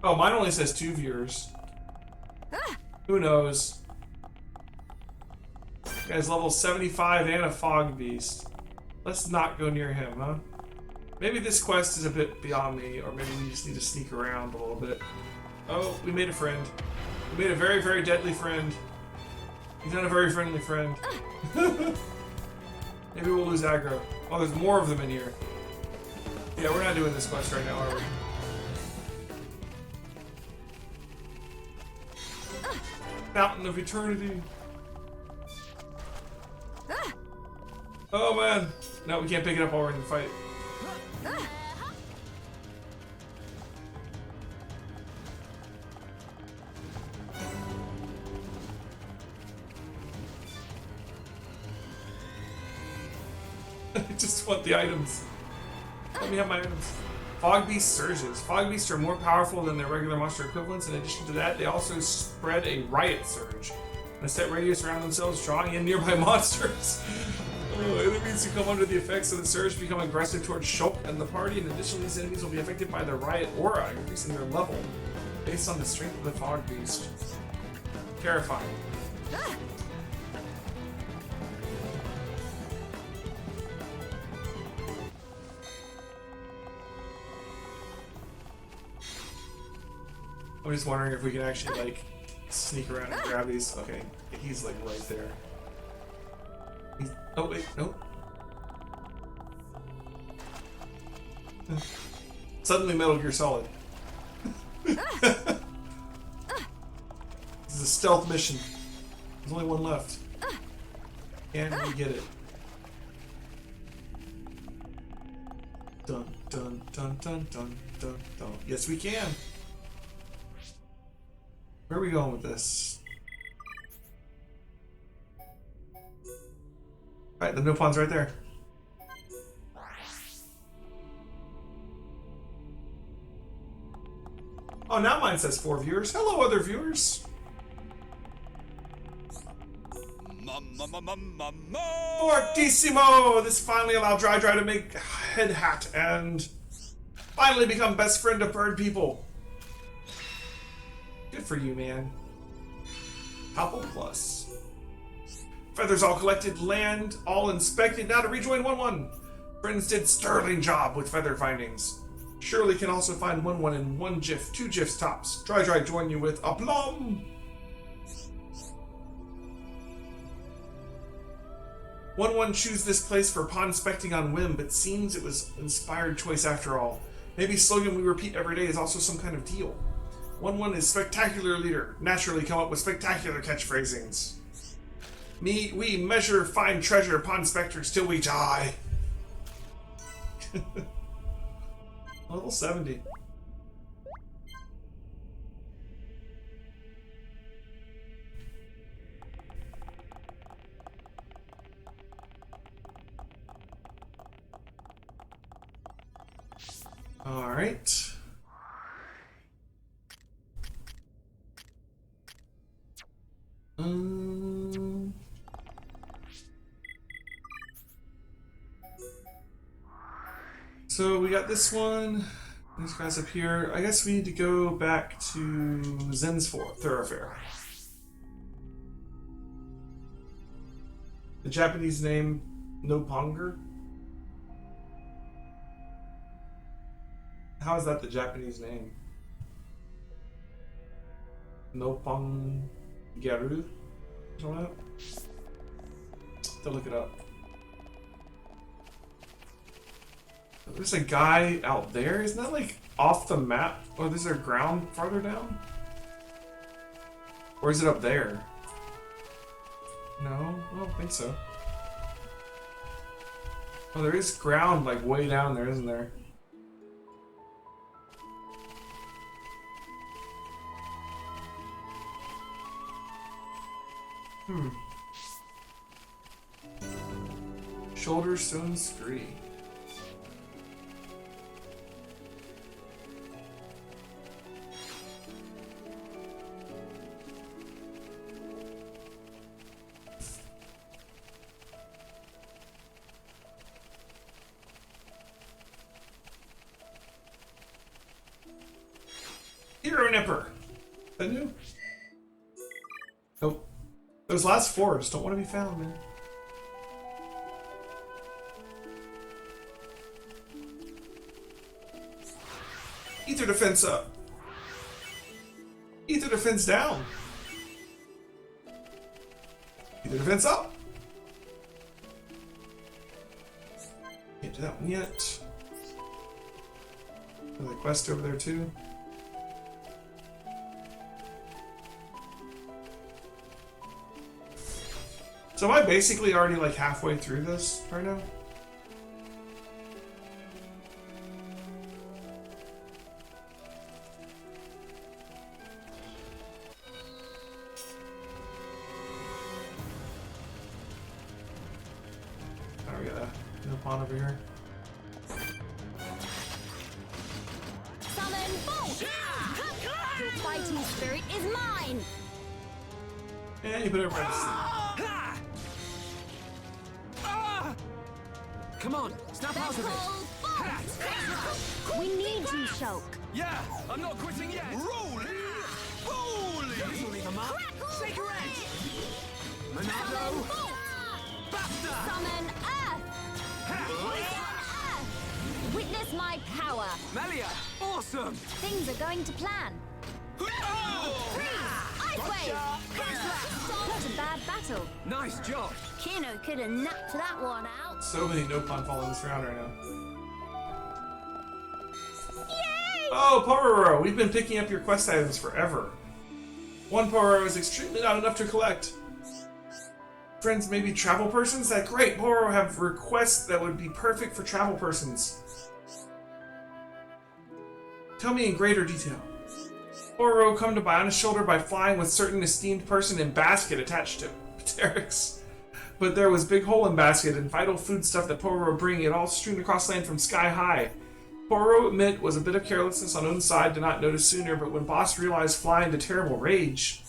Oh, mine only says 2 viewers. Who knows? Guy's level 75 and a fog beast. Let's not go near him, huh? Maybe this quest is a bit beyond me, or maybe we just need to sneak around a little bit. Oh, we made a friend. We made a very, very deadly friend. He's not a very friendly friend. Maybe we'll lose aggro. Oh, there's more of them in here. Yeah, we're not doing this quest right now, are we? Fountain of Eternity. Oh man. No, we can't pick it up while we're in the fight. I just want the items. Let me have my items. Fog Beast surges. Fog Beasts are more powerful than their regular monster equivalents. In addition to that, they also spread a riot surge. In a set radius around themselves, drawing in nearby monsters. Enemies who come under the effects of the surge become aggressive towards Shulk and the party. In addition, these enemies will be affected by the riot aura, increasing their level based on the strength of the Fog Beast. Terrifying. I'm just wondering if we can actually, like, sneak around and grab these. Okay, he's, like, right there. He's... Oh, wait, nope. Suddenly Metal Gear Solid. This is a stealth mission. There's only one left. Can we get it? Dun, dun, dun, dun, dun, dun, dun. Yes, we can. Where are we going with this? Alright, the Nilpon's right there. Oh, now mine says 4 viewers. Hello, other viewers. Fortissimo! This finally allowed Dry to make head hat and finally become best friend of bird people. Good for you, man. Topple plus. Feathers all collected, land all inspected. Now to rejoin 1-1. Friends did sterling job with feather findings. Surely can also find 1-1 in 1 GIF, 2 GIFs tops. Dry join you with aplomb. 1-1 choose this place for pawn inspecting on whim, but seems it was inspired choice after all. Maybe slogan we repeat every day is also some kind of deal. 1-1 is spectacular leader. Naturally come up with spectacular catchphrasings. We measure, find treasure, pawn specters till we die. Level 70. All right. So we got this one. These guys up here. I guess we need to go back to Zen's Thoroughfare. The Japanese name Noponger. How is that the Japanese name? Nopongaru? Something like that? To look it up. There's a guy out there. Isn't that like off the map? Or is there ground farther down? Or is it up there? No, I don't think so. Oh, there is ground like way down there, isn't there? Shoulder Stone Scree. Hero Nipper. Is that new? Nope. Those last four just don't want to be found, man. Ether defense up. Ether defense down. Ether defense up. Can't do that one yet. Another quest over there too. So am I basically already like halfway through this right now? Oh, we got a no pawn over here. Summon bolt! Your fighting spirit is mine! And you put it right to sleep. Come on, snap out of it! We need you, Shulk. Yeah, I'm not quitting yet. Rolling, rolling. This'll leave a mark. Cigarette. Monado. Basta. Summon Earth. Earth. Witness my power. Melia, awesome. Things are going to plan. Freeze! Ice wave! Not a bad battle. Nice job. Kino could have napped that one out. So many no pawn fall in this round right now. Yay! Oh, Pororo! We've been picking up your quest items forever. One Pororo is extremely not enough to collect. Friends, maybe travel persons? That great! Pororo have requests that would be perfect for travel persons. Tell me in greater detail. Pororo come to Biona's shoulder by flying with certain esteemed person in basket attached to Pteryx. But there was big hole in basket and vital food stuff that Pororo bring, it all strewn across land from sky high. Pororo admit was a bit of carelessness on own side, did not notice sooner, but when boss realized fly into terrible rage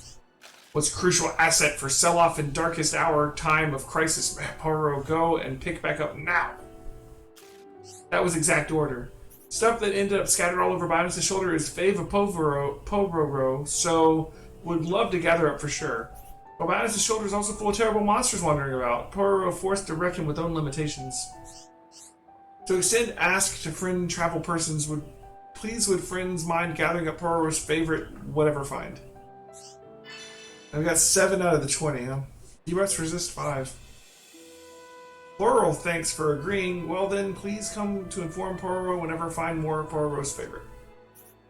was crucial asset for sell-off in darkest hour, time of crisis. Pororo go and pick back up now. That was exact order. Stuff that ended up scattered all over Bionis' shoulder is fave of Pororo, so would love to gather up for sure. But Bionis' shoulder is also full of terrible monsters wandering about. Pororo forced to reckon with own limitations. To extend ask to friend travel persons would friends mind gathering up Pororo's favorite whatever find. And we got 7 out of the 20, huh? You must resist 5. Plural, thanks for agreeing. Well then, please come to inform Pororo whenever find more Pororo's favorite.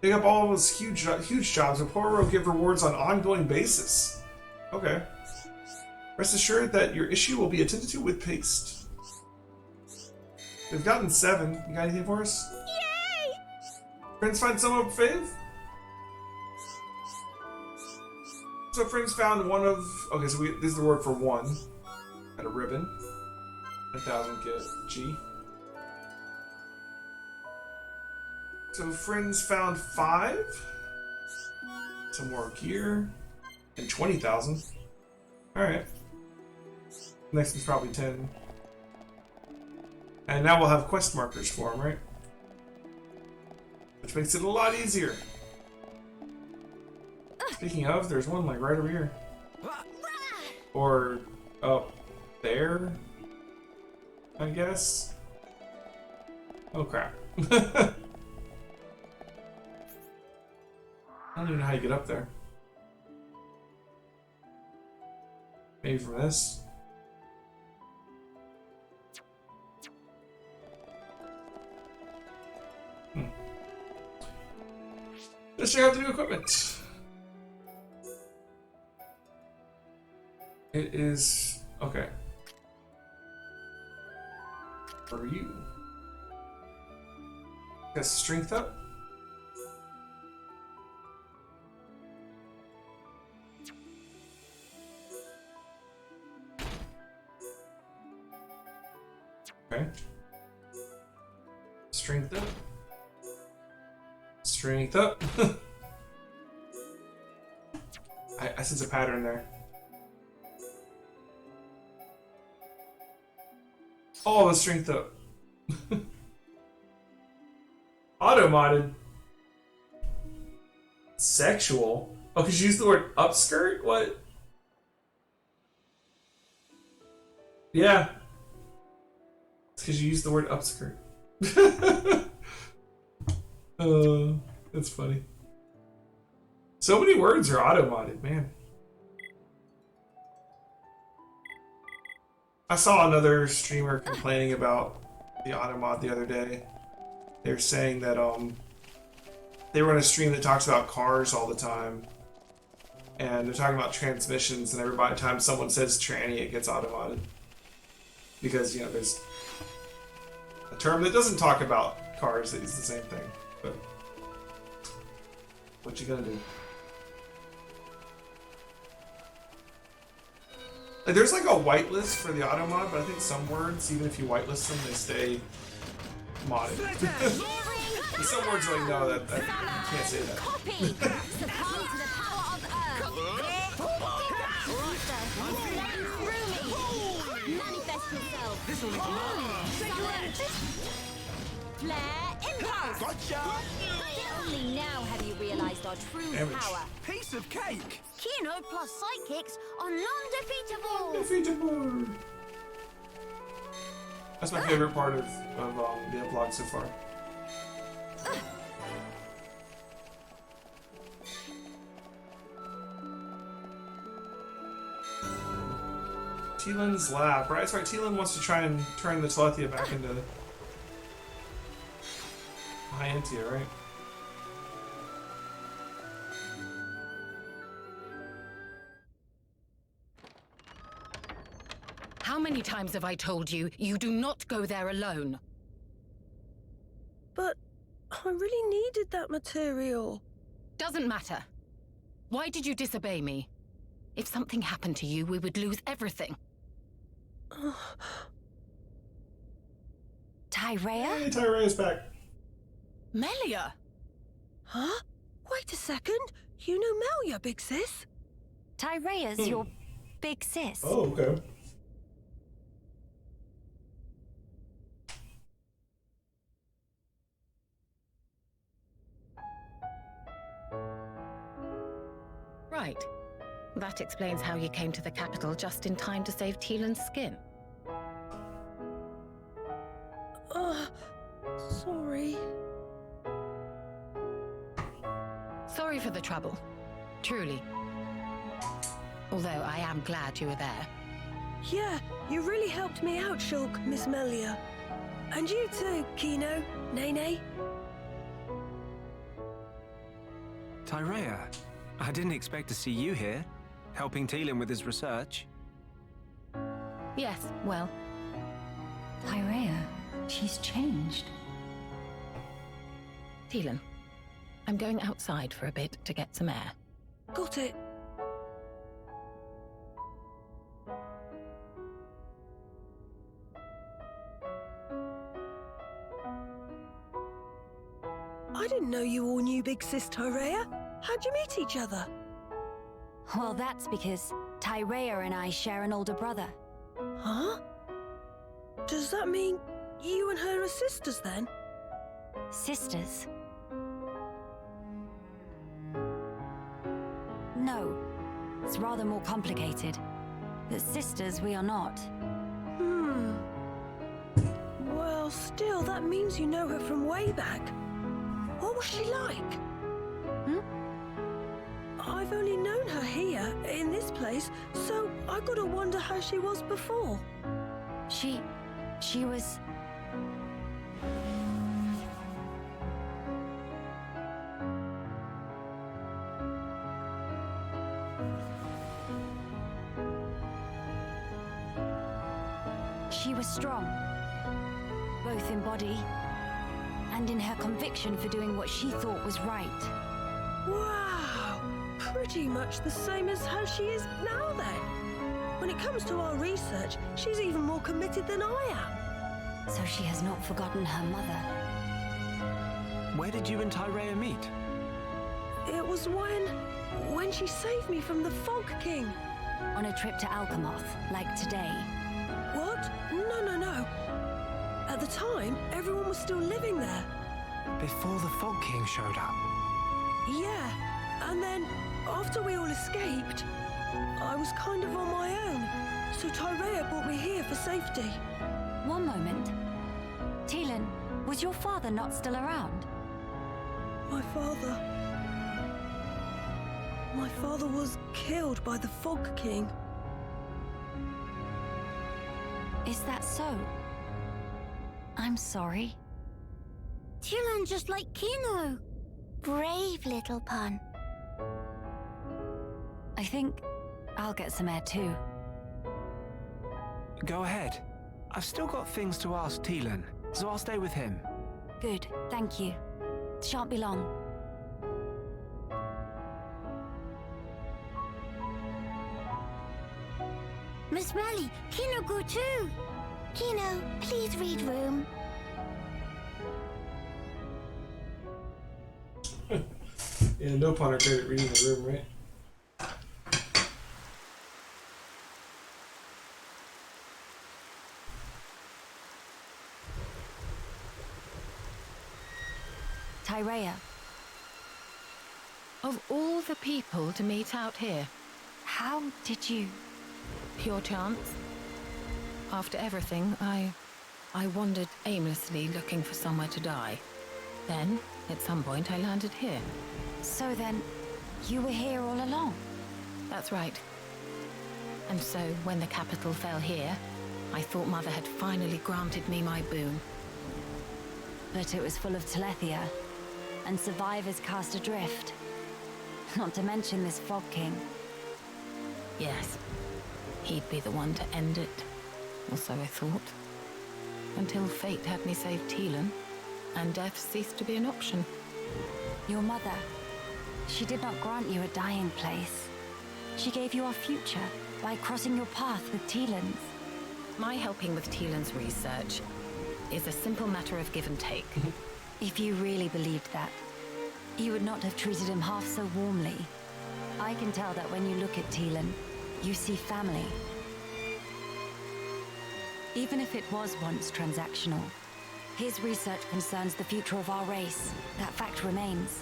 Pick up all those huge jobs, and Pororo give rewards on ongoing basis. Okay. Rest assured that your issue will be attended to with haste. We've gotten 7. You got anything for us? Yay! Friends find some of fave? So friends found one of... Okay, so this is the word for 1. Got a ribbon. 1,000 get G. So friends found 5. Some more gear. And 20,000. Alright. Next is probably 10. And now we'll have quest markers for them, right? Which makes it a lot easier. Speaking of, there's one like right over here. Or up there, I guess. Oh crap. I don't even know how you get up there. Maybe from this. Let's check out the new equipment. It is okay. For you. Got strength up. Okay. Strength up. Strength up. I sense a pattern there. Oh, the strength up. Auto modded. Sexual? Oh, because you used the word upskirt? What? Yeah. It's because you used the word upskirt. That's funny. So many words are auto-modded, man. I saw another streamer complaining about the auto-mod the other day. They're saying that they run a stream that talks about cars all the time, and they're talking about transmissions, and every time someone says tranny, it gets auto-modded. Because, you know, there's a term that doesn't talk about cars that is the same thing. But what you gonna do? Like, there's like a whitelist for the auto mod, but I think some words, even if you whitelist them, they stay modded. And some words are like, no, that you can't say that. Copy! Succumb to the power of Earth! Manifest yourself! This'll leave a mark. Flare impulse! Gotcha! Only now have you realized our true Damage. power. Piece of cake. Kino plus sidekicks are non-defeatable! Defeatable. That's my favorite part of the epilogue so far. Teelan's lap, right? That's right. Teelan wants to try and turn the Telethia back into Hyantia, right? How many times have I told you, you do not go there alone? But I really needed that material. Doesn't matter. Why did you disobey me? If something happened to you, we would lose everything. Tyrea? Hey, Tyrea's back. Melia! Huh? Wait a second. You know Melia, big sis? Tyrea's your big sis. Oh, okay. Right. That explains how you came to the capital just in time to save Teelan's skin. Sorry. Sorry for the trouble. Truly. Although I am glad you were there. Yeah, you really helped me out, Shulk, Miss Melia. And you too, Kino, Nene. Tyrea, I didn't expect to see you here, helping Teelan with his research. Yes, well, Tyrea, she's changed. Teelan, I'm going outside for a bit to get some air. Got it. I didn't know you all knew Big Sis Tyrea. How'd you meet each other? Well, that's because Tyrea and I share an older brother. Huh? Does that mean you and her are sisters then? Sisters? No. It's rather more complicated. But sisters we are not. Well, still, that means you know her from way back. What was she like? I've only known her here, in this place, so I gotta wonder how she was before. She was... She was strong, both in body and in her conviction for doing what she thought was right. Wow! Pretty much the same as how she is now then. When it comes to our research, she's even more committed than I am. So she has not forgotten her mother. Where did you and Tyrea meet? It was when she saved me from the Fog King. On a trip to Alchemoth, like today. What? No. At the time, everyone was still living there. Before the Fog King showed up. Yeah, After we all escaped, I was kind of on my own, so Tyrea brought me here for safety. One moment. Teelan, was your father not still around? My father was killed by the Fog King. Is that so? I'm sorry. Teelan just like Kino. Brave little pun. I think I'll get some air too. Go ahead. I've still got things to ask Teelan, so I'll stay with him. Good, thank you. Shan't be long. Miss Melly, Kino go too. Kino, please read room. Yeah, no pun are great at reading the room, right? Tyrea, Of all the people to meet out here, how did you... pure chance. After everything, I wandered aimlessly looking for somewhere to die. Then, at some point, I landed here. So then, you were here all along? That's right. And so, when the capital fell here, I thought Mother had finally granted me my boon. But it was full of Telethia, and survivors cast adrift. Not to mention this Fog King. Yes, he'd be the one to end it. Or so I thought. Until fate had me save Teelan, and death ceased to be an option. Your mother, she did not grant you a dying place. She gave you our future by crossing your path with Teelan's. My helping with Teelan's research is a simple matter of give and take. If you really believed that, you would not have treated him half so warmly. I can tell that when you look at Teelan, you see family. Even if it was once transactional, his research concerns the future of our race. That fact remains.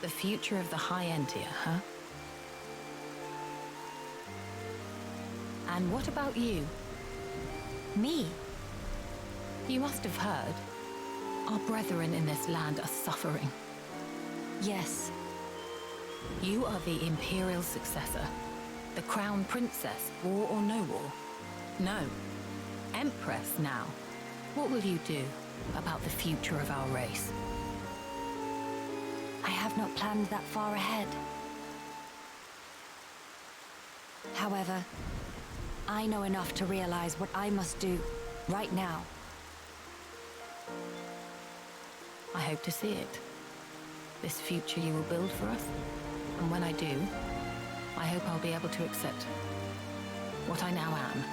The future of the High Entia, huh? And what about you? Me? You must have heard. Our brethren in this land are suffering. Yes. You are the Imperial successor. The Crown Princess, war or no war. No. Empress now. What will you do about the future of our race? I have not planned that far ahead. However, I know enough to realize what I must do right now. I hope to see it. This future you will build for us. And when I do, I hope I'll be able to accept what I now am.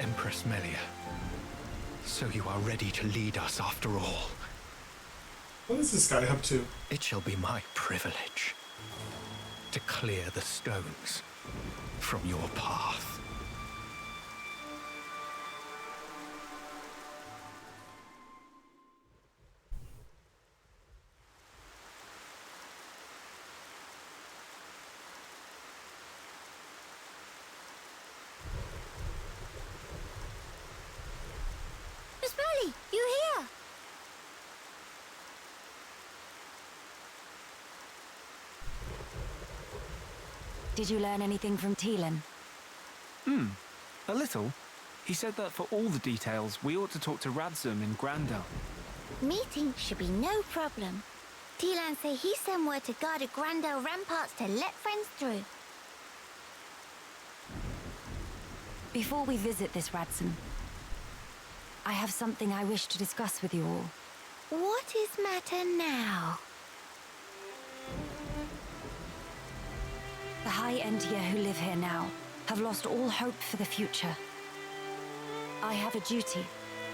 Empress Melia. So you are ready to lead us after all. What is this guy up to? It shall be my privilege to clear the stones from your path. Miss Melly, you here? Did you learn anything from Teelan? A little. He said that for all the details, we ought to talk to Radzum in Grandel. Meeting should be no problem. Teelan say he sent word to guard at Grandel ramparts to let friends through. Before we visit this Radzum, I have something I wish to discuss with you all. What is matter now? The High Entia who live here now have lost all hope for the future. I have a duty.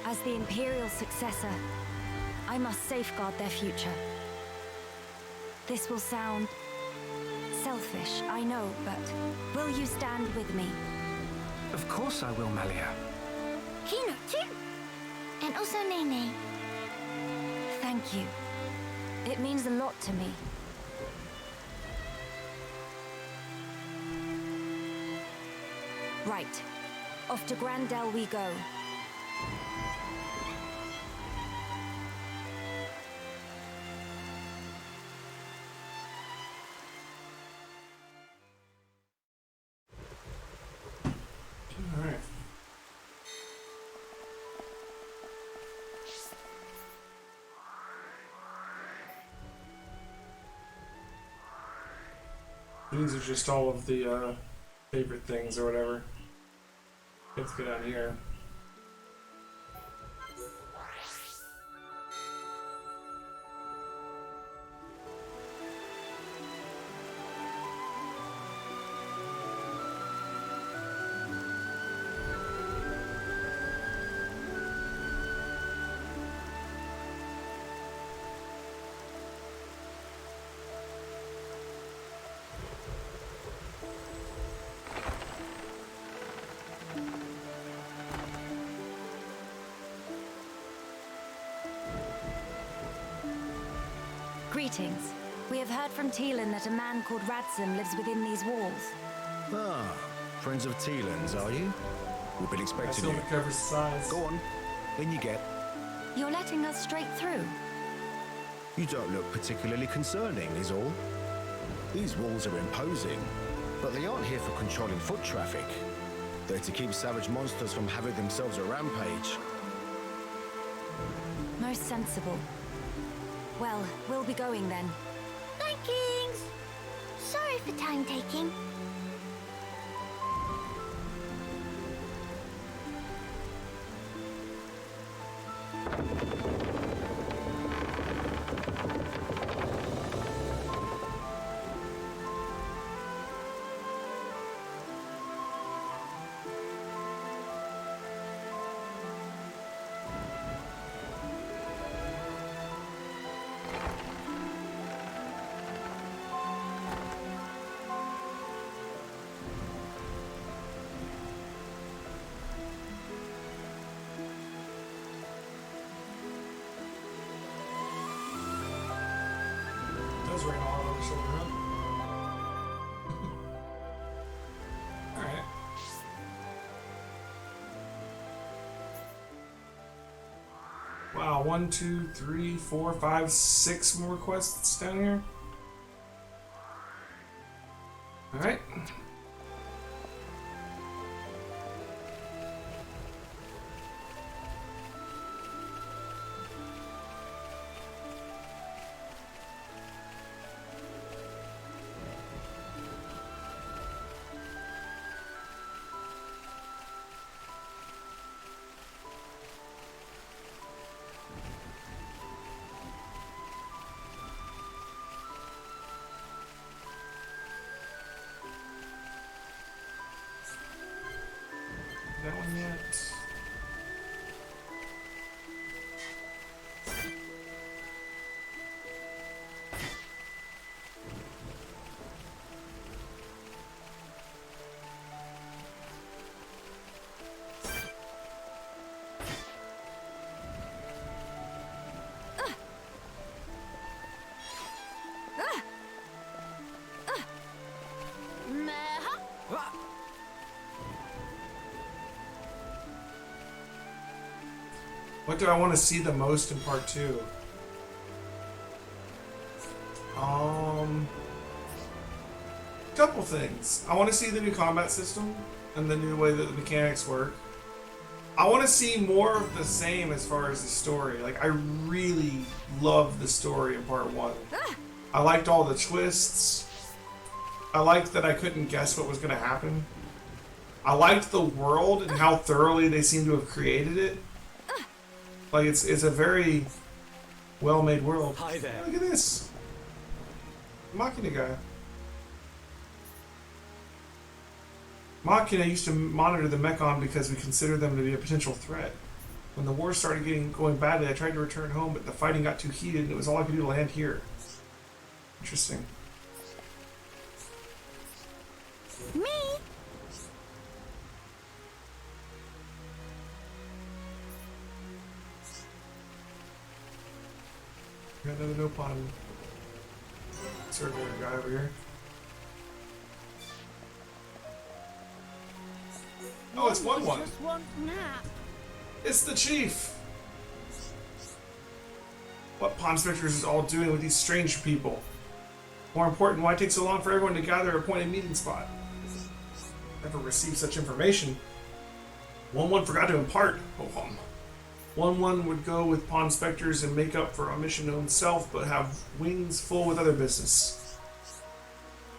As the Imperial successor, I must safeguard their future. This will sound selfish, I know, but will you stand with me? Of course I will, Malia. Kino too. And also Nene. Thank you. It means a lot to me. Right. Off to Grandel we go. Alright. These are just all of the favorite things or whatever. Let's go down here. Greetings. We have heard from Teelan that a man called Radzim lives within these walls. Ah, friends of Teelan's, are you? We've been I expecting still you. covers the size. Go on, in you get. You're letting us straight through. You don't look particularly concerning, is all. These walls are imposing, but they aren't here for controlling foot traffic. They're to keep savage monsters from having themselves a rampage. Most sensible. Well, we'll be going then. Thankings. Sorry for time taking. Those rain all over the shoulder, huh? Alright. Wow, 1, 2, 3, 4, 5, 6 more quests down here. Alright. That one yet? What do I want to see the most in part 2? Couple things. I want to see the new combat system and the new way that the mechanics work. I want to see more of the same as far as the story. Like, I really love the story in part 1. I liked all the twists. I liked that I couldn't guess what was going to happen. I liked the world and how thoroughly they seem to have created it. Like, it's a very well-made world. Hi there. Look at this. Machina guy. Machina used to monitor the Mechon because we considered them to be a potential threat. When the war started going badly, I tried to return home, but the fighting got too heated and it was all I could do to land here. Interesting. Got another no pond surveyor guy over here. Oh, it's 1-1. Just one nap. It's the chief. What Pond Specters is all doing with these strange people? More important, why it takes so long for everyone to gather a appointed meeting spot? Never received such information. 1-1 forgot to impart. Oh, 1-1 would go with Pond Specters and make up for omission known self, but have wings full with other business.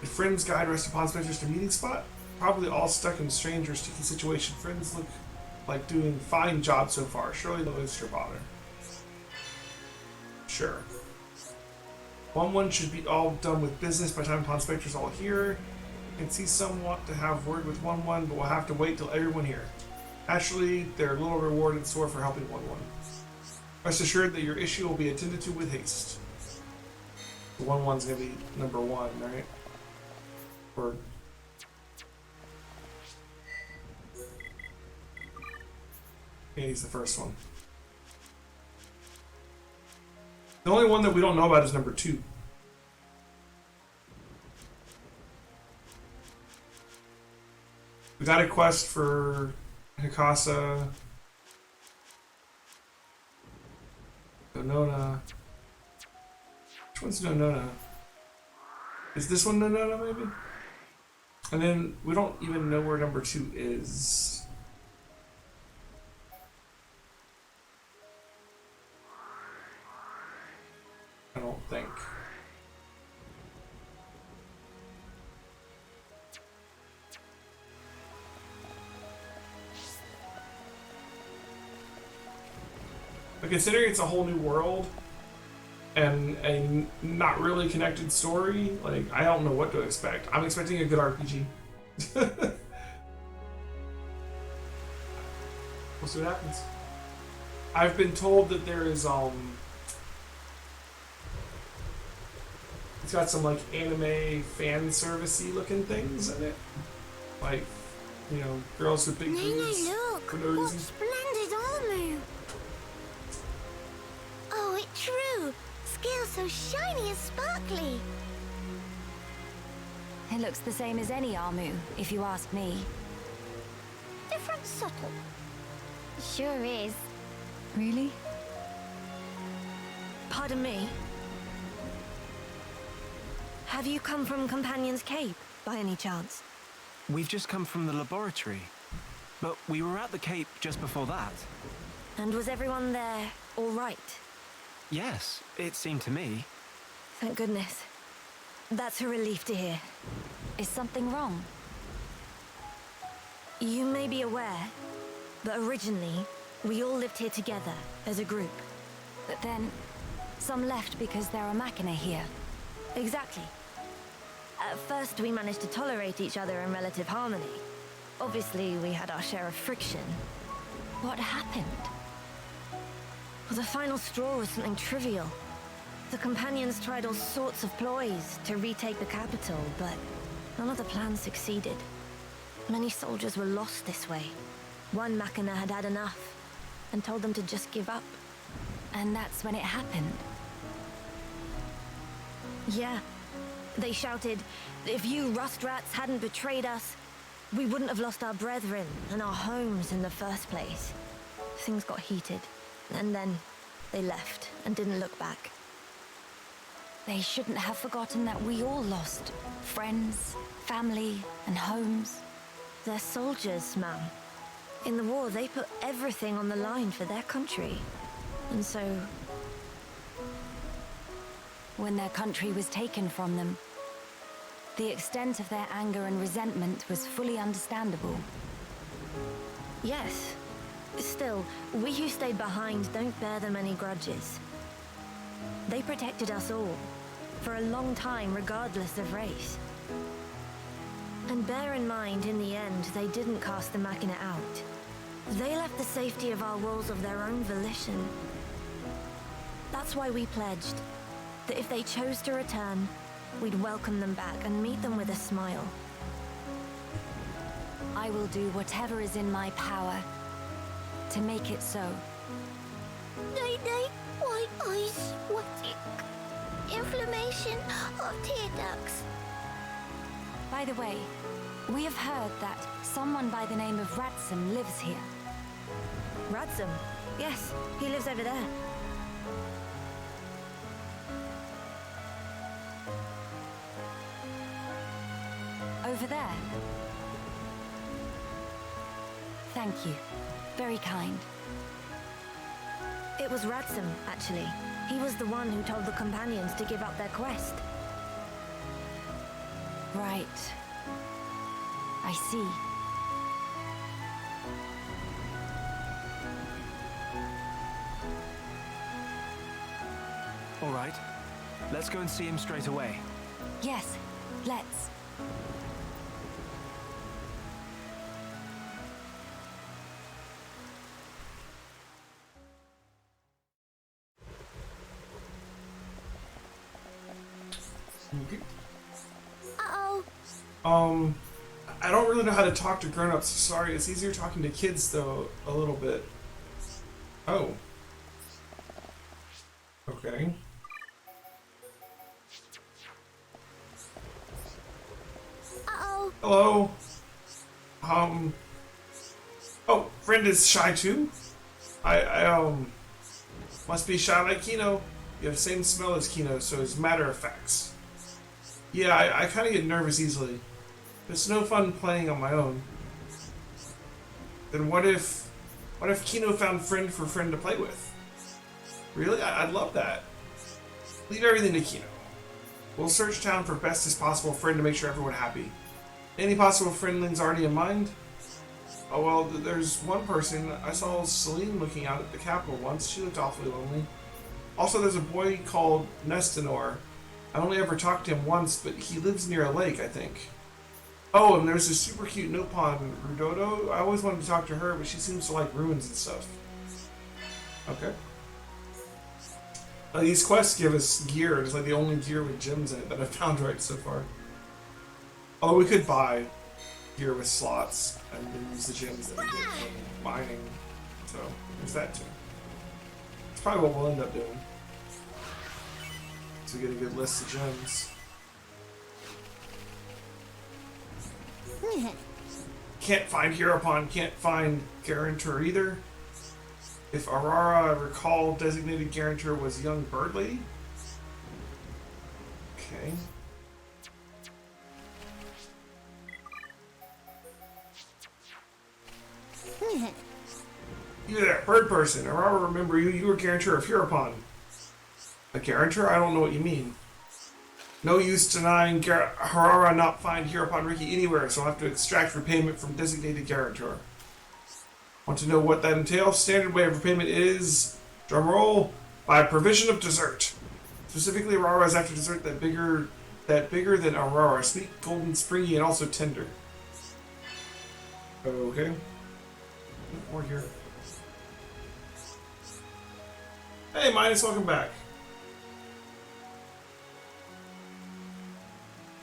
Did Friends guide rest of Pond Specters to meeting spot? Probably all stuck in strange or sticky situation. Friends look like doing fine job so far. Surely no extra bother. Sure. 1-1 should be all done with business by the time Pond Specters all here. I can see some want to have word with 1-1, but we'll have to wait till everyone here. Actually, they're a little reward in store for helping 1-1. Rest assured that your issue will be attended to with haste. The 1-1's gonna be number 1, right? Or yeah, he's the first one. The only one that we don't know about is number 2. We got a quest for Hikasa, Nonona. Which one's Nonona? Is this one Nonona, maybe? And then we don't even know where number 2 is. I don't think. But considering it's a whole new world and a not really connected story, like, I don't know what to expect. I'm expecting a good RPG. We'll see what happens. I've been told that there is it's got some like anime fan servicey looking things in it, like, you know, girls with big boobs Look! for no What reason. splendid armor! Oh, it's true! Scales so shiny and sparkly! It looks the same as any Armu, if you ask me. Different subtle. Sure is. Really? Pardon me. Have you come from Companion's Cape, by any chance? We've just come from the laboratory. But we were at the Cape just before that. And was everyone there all right? Yes, it seemed to me. Thank goodness. That's a relief to hear. Is something wrong? You may be aware, but originally, we all lived here together as a group. But then, some left because there are Machina here. Exactly. At first, we managed to tolerate each other in relative harmony. Obviously, we had our share of friction. What happened? Well, the final straw was something trivial. The Companions tried all sorts of ploys to retake the capital, but none of the plans succeeded. Many soldiers were lost this way. One Machina had had enough and told them to just give up. And that's when it happened. Yeah. They shouted, if you rust rats hadn't betrayed us, we wouldn't have lost our brethren and our homes in the first place. Things got heated, and then they left and didn't look back. They shouldn't have forgotten that we all lost friends, family, and homes. They're soldiers, ma'am. In the war, they put everything on the line for their country. And so, When their country was taken from them, the extent of their anger and resentment was fully understandable. yes. Still, we who stayed behind don't bear them any grudges. They protected us all, for a long time, regardless of race. And bear in mind, in the end, they didn't cast the Machina out. They left the safety of our walls of their own volition. That's why we pledged that if they chose to return, we'd welcome them back and meet them with a smile. I will do whatever is in my power to make it so. Nay, nay, why, I'm sweating. Inflammation of tear ducts. By the way, we have heard that someone by the name of Ransom lives here. Ransom? Yes, he lives over there. Over there. Thank you. Very kind. It was Ransom, actually. He was the one who told the companions to give up their quest. Right. I see. All right. Let's go and see him straight away. Yes, let's. Uh-oh. I don't really know how to talk to grown-ups. Sorry, it's easier talking to kids though, a little bit. Oh. Okay. Uh-oh. Hello. Oh, friend is shy too? I must be shy like Kino. You have the same smell as Kino, so it's matter of facts. Yeah, I kind of get nervous easily. It's no fun playing on my own. Then what if Kino found friend for friend to play with? Really? I'd love that. Leave everything to Kino. We'll search town for bestest possible friend to make sure everyone happy. Any possible friendlings already in mind? Oh well, there's one person. I saw Celine looking out at the capital once. She looked awfully lonely. Also, there's a boy called Nestinor. I only ever talked to him once, but he lives near a lake, I think. Oh, and there's this super cute Nopon, Rudodo. I always wanted to talk to her, but she seems to like ruins and stuff. Okay. These quests give us gear. It's like the only gear with gems in it that I've found right so far. Although we could buy gear with slots and then use the gems that we get from mining. So, there's that too. It's probably what we'll end up doing. So we get a good list of gems. Can't find Hereupon, can't find Guarantor either. If Aurora recall, designated Guarantor was young bird lady. Okay. You there, bird person. Aurora, remember you. You were Guarantor of Hereupon. A Guarantor? I don't know what you mean. No use denying Aurora not find Hereupon Ricky anywhere, so I'll have to extract repayment from designated Guarantor. Want to know what that entails? Standard way of repayment is, drumroll, by provision of dessert. Specifically, Aurora is after dessert that bigger than Aurora. Sweet, golden, springy, and also tender. Okay. More here. Hey, Minus, welcome back.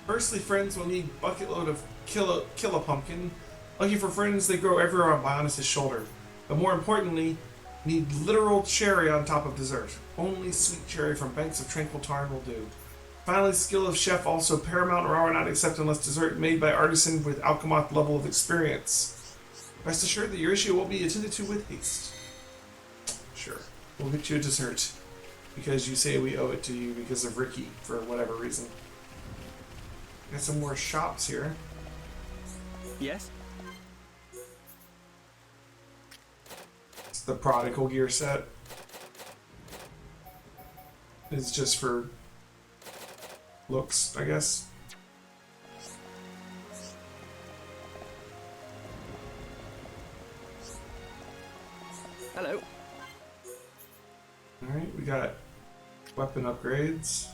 Firstly, friends will need bucket load of kill a pumpkin. Lucky for friends, they grow everywhere on Bionis' shoulder. But more importantly, need literal cherry on top of dessert. Only sweet cherry from banks of tranquil tarn will do. Finally, skill of chef also paramount, or are not accept unless dessert made by artisan with alchemoth level of experience. Rest assured that your issue will be attended to with haste. Sure, we'll get you a dessert because you say we owe it to you because of Ricky for whatever reason. Got some more shops here. Yes? It's the Prodigal gear set. It's just for looks, I guess. Hello. Alright, we got weapon upgrades.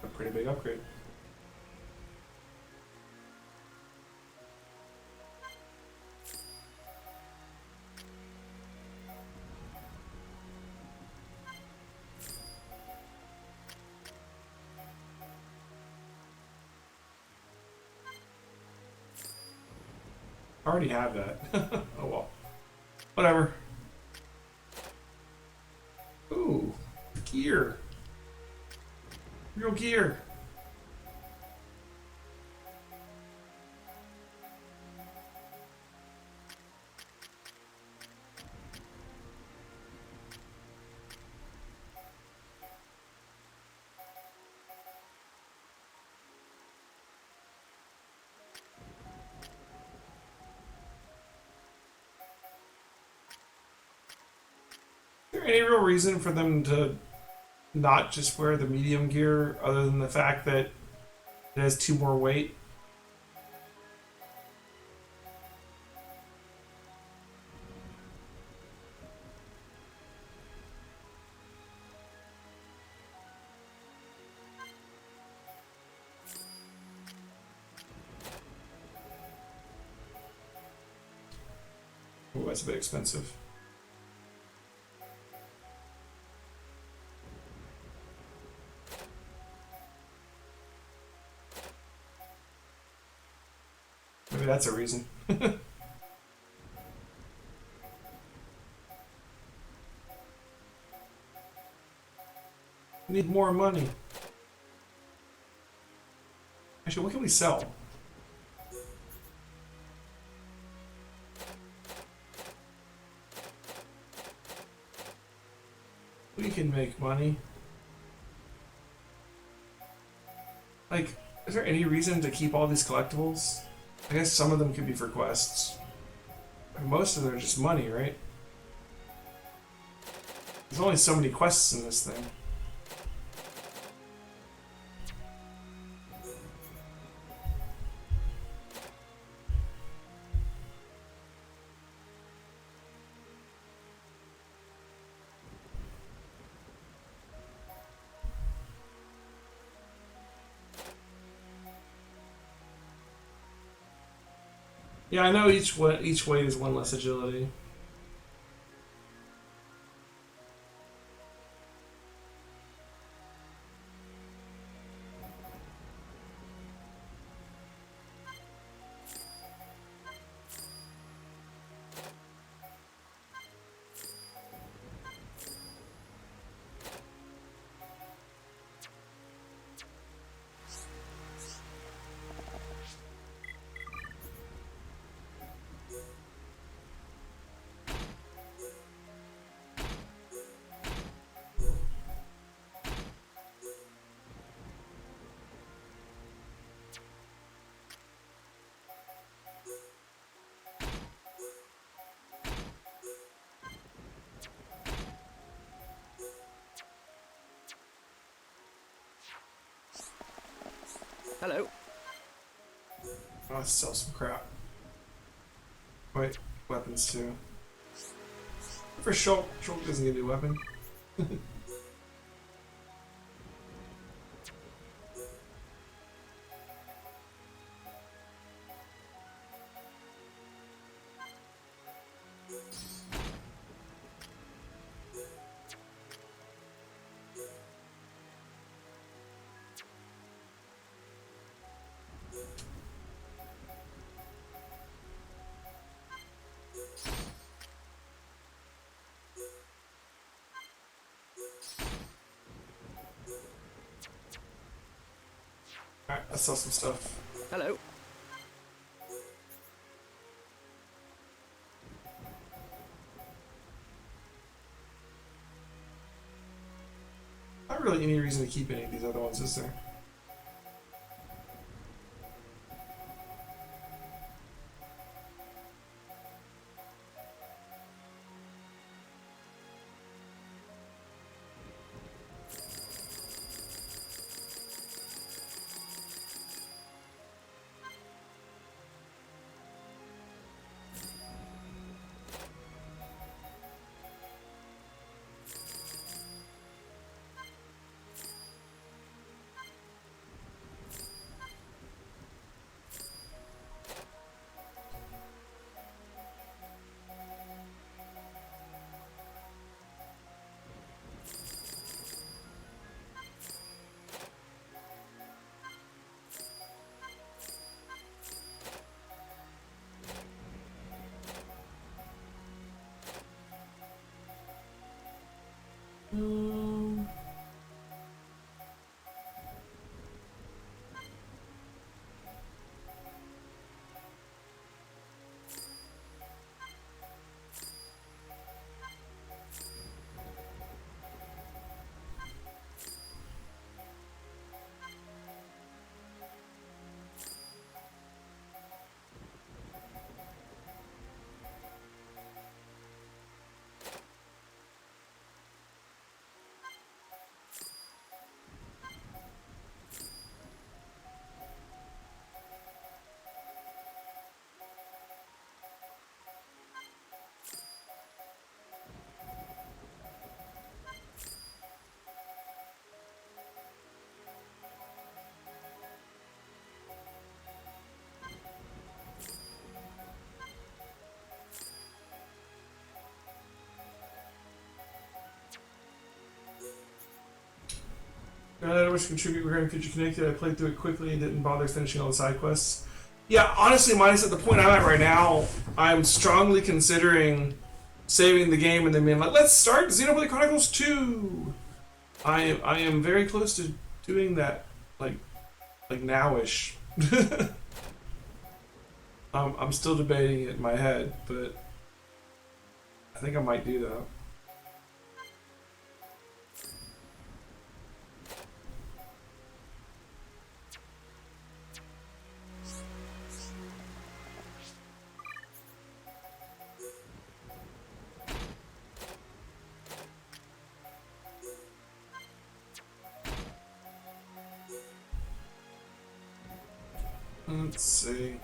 A pretty big upgrade. I already have that. Oh well. Whatever. Ooh. Gear. Real gear. Is there any real reason for them to not just wear the medium gear other than the fact that it has 2 more weight? Oh, that's a bit expensive. Maybe that's a reason. We need more money. Actually, what can we sell? We can make money. Like, is there any reason to keep all these collectibles? I guess some of them could be for quests. Most of them are just money, right? There's only so many quests in this thing. Yeah, I know each weight is 1 less agility. Hello. I'll have to sell some crap. Wait, weapons too. For Shulk. Shulk doesn't get a new weapon. Alright, let's sell some stuff. Hello. Not really any reason to keep any of these other ones, is there? Um, I wish to contribute regarding Future Connected. I played through it quickly and didn't bother finishing all the side quests. Yeah, honestly, minus at the point I'm at right now, I'm strongly considering saving the game and then being like, let's start Xenoblade Chronicles 2. I am very close to doing that, like nowish. I'm still debating it in my head, but I think I might do that. Let's see.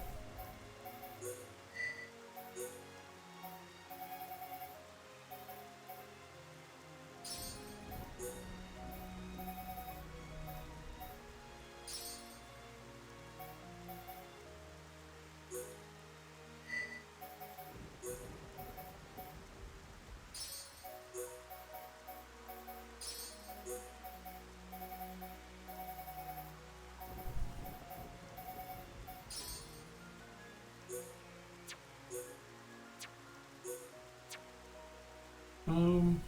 Um,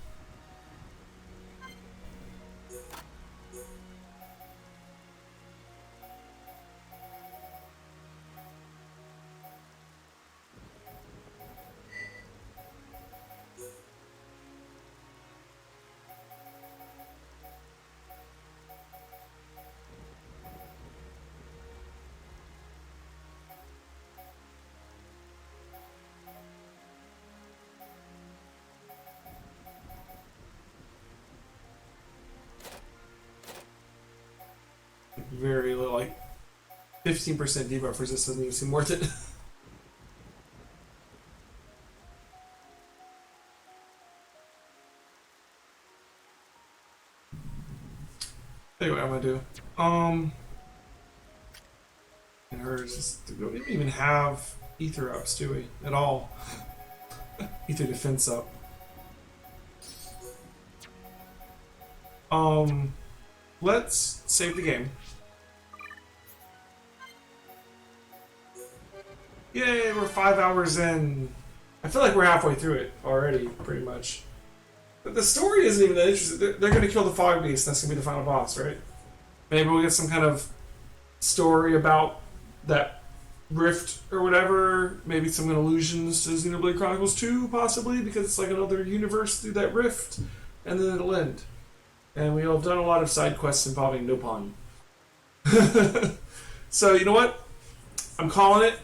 very little, like 15% debuff resist doesn't even seem worth it. Anyway, I'm gonna do. And hers is, we don't even have ether ups, do we? At all. Ether defense up. Let's save the game. Yay, we're 5 hours in. I feel like we're halfway through it already, pretty much. But the story isn't even that interesting. They're going to kill the Fog Beast. That's going to be the final boss, right? Maybe we'll get some kind of story about that rift or whatever. Maybe some allusions to Xenoblade Chronicles 2, possibly, because it's like another universe through that rift. And then it'll end. And we have done a lot of side quests involving Nopon. So, you know what? I'm calling it.